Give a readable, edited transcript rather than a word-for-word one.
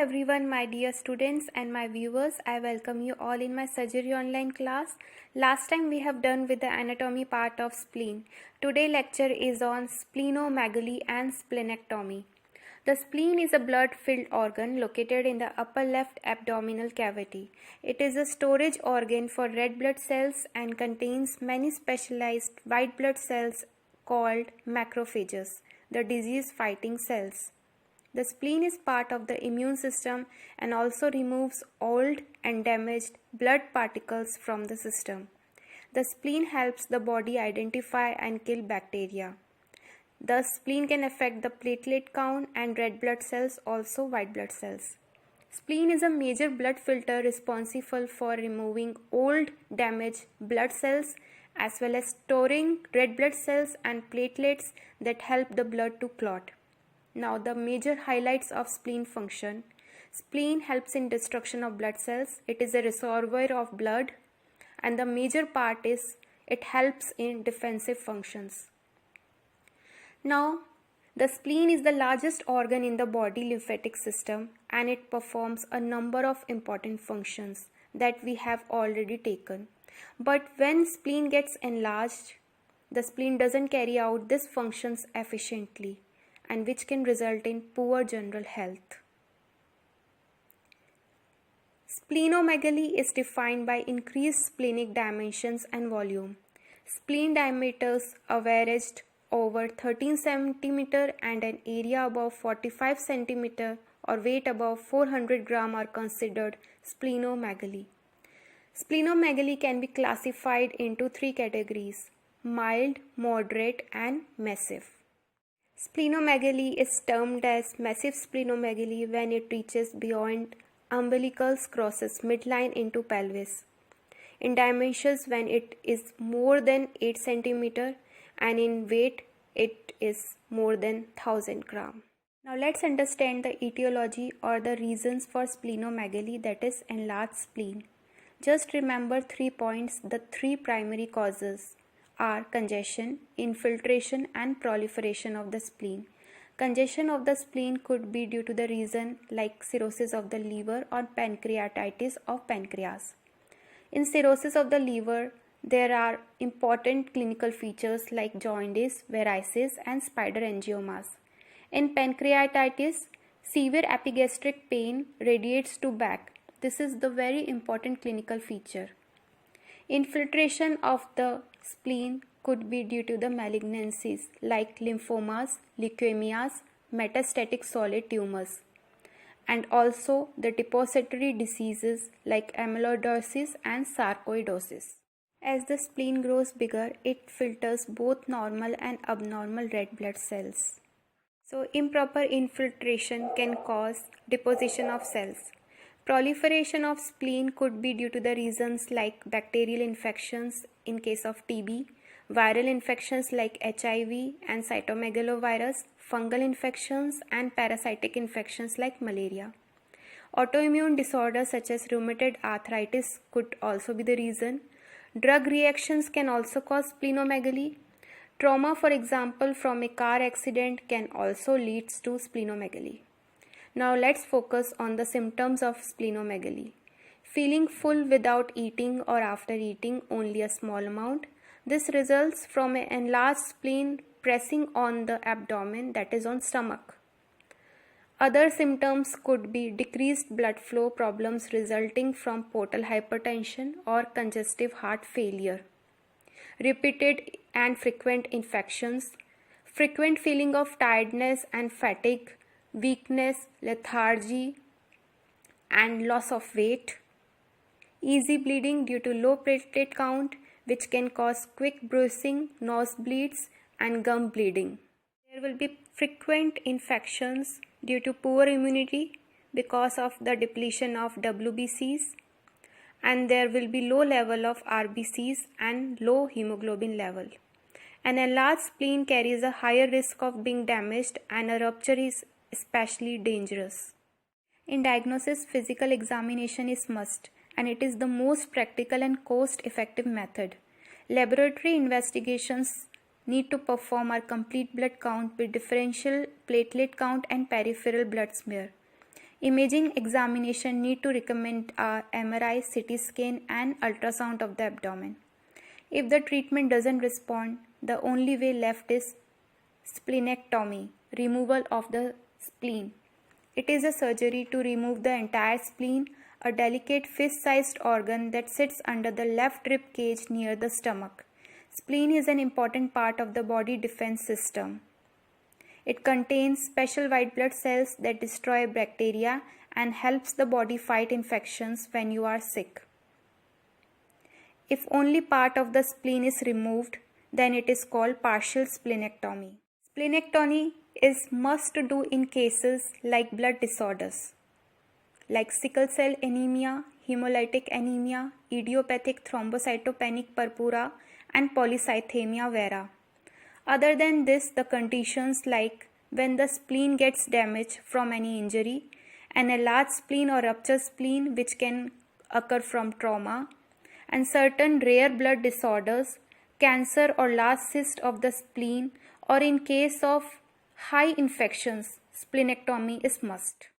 everyone, my dear students and my viewers. I welcome you all in my surgery online class. Last time we have done with the anatomy part of spleen. Today lecture is on splenomegaly and splenectomy. The spleen is a blood-filled organ located in the upper left abdominal cavity. It is a storage organ for red blood cells and contains many specialized white blood cells called macrophages, the disease-fighting cells. The spleen is part of the immune system and also removes old and damaged blood particles from the system. The spleen helps the body identify and kill bacteria. Thus, spleen can affect the platelet count and red blood cells, also white blood cells. Spleen is a major blood filter responsible for removing old damaged blood cells as well as storing red blood cells and platelets that help the blood to clot. Now the major highlights of spleen function. Spleen helps in destruction of blood cells. It is a reservoir of blood, and the major part is it helps in defensive functions. Now the spleen is the largest organ in the body lymphatic system, and it performs a number of important functions that we have already taken. But when spleen gets enlarged, the spleen doesn't carry out these functions efficiently, and which can result in poor general health. Splenomegaly is defined by increased splenic dimensions and volume. Spleen diameters averaged over 13 cm and an area above 45 cm or weight above 400 gram are considered splenomegaly. Splenomegaly can be classified into three categories: mild, moderate, and massive. Splenomegaly is termed as massive splenomegaly when it reaches beyond umbilicals, crosses midline into pelvis. In dimensions, when it is more than 8 cm, and in weight it is more than 1000 gram. Now let's understand the etiology or the reasons for splenomegaly, that is enlarged spleen. Just remember 3 points. The three primary causes are congestion, infiltration, and proliferation of the spleen. Congestion of the spleen could be due to the reason like cirrhosis of the liver or pancreatitis of pancreas. In cirrhosis of the liver, there are important clinical features like jaundice, varices, and spider angiomas. In pancreatitis, severe epigastric pain radiates to back. This is the very important clinical feature. Infiltration of the spleen could be due to the malignancies like lymphomas, leukemias, metastatic solid tumors, and also the depository diseases like amyloidosis and sarcoidosis. As the spleen grows bigger, it filters both normal and abnormal red blood cells. So improper infiltration can cause deposition of cells. Proliferation of spleen could be due to the reasons like bacterial infections in case of TB, viral infections like HIV and cytomegalovirus, fungal infections, and parasitic infections like malaria. Autoimmune disorders such as rheumatoid arthritis could also be the reason. Drug reactions can also cause splenomegaly. Trauma, for example, from a car accident can also lead to splenomegaly. Now let's focus on the symptoms of splenomegaly. Feeling full without eating or after eating only a small amount. This results from an enlarged spleen pressing on the abdomen, that is on stomach. Other symptoms could be decreased blood flow problems resulting from portal hypertension or congestive heart failure. Repeated and frequent infections, frequent feeling of tiredness and fatigue, weakness, lethargy, and loss of weight. Easy bleeding due to low platelet count, which can cause quick bruising, nosebleeds, and gum bleeding. There will be frequent infections due to poor immunity because of the depletion of WBCs, and there will be low level of RBCs and low hemoglobin level. An enlarged spleen carries a higher risk of being damaged, and a rupture is especially dangerous. In diagnosis, physical examination is must, and it is the most practical and cost-effective method. Laboratory investigations need to perform our complete blood count with differential platelet count and peripheral blood smear. Imaging examination need to recommend a MRI, CT scan and ultrasound of the abdomen. If the treatment doesn't respond, the only way left is splenectomy, removal of the spleen. It is a surgery to remove the entire spleen, a delicate fist-sized organ that sits under the left rib cage near the stomach. Spleen is an important part of the body defense system. It contains special white blood cells that destroy bacteria and helps the body fight infections when you are sick. If only part of the spleen is removed, then it is called partial splenectomy. Splenectomy is must do in cases like blood disorders like sickle cell anemia, hemolytic anemia, idiopathic thrombocytopenic purpura, and polycythemia vera. Other than this, the conditions like when the spleen gets damaged from any injury, an enlarged spleen or ruptured spleen which can occur from trauma, and certain rare blood disorders, cancer or large cyst of the spleen, or in case of high infections, splenectomy is must.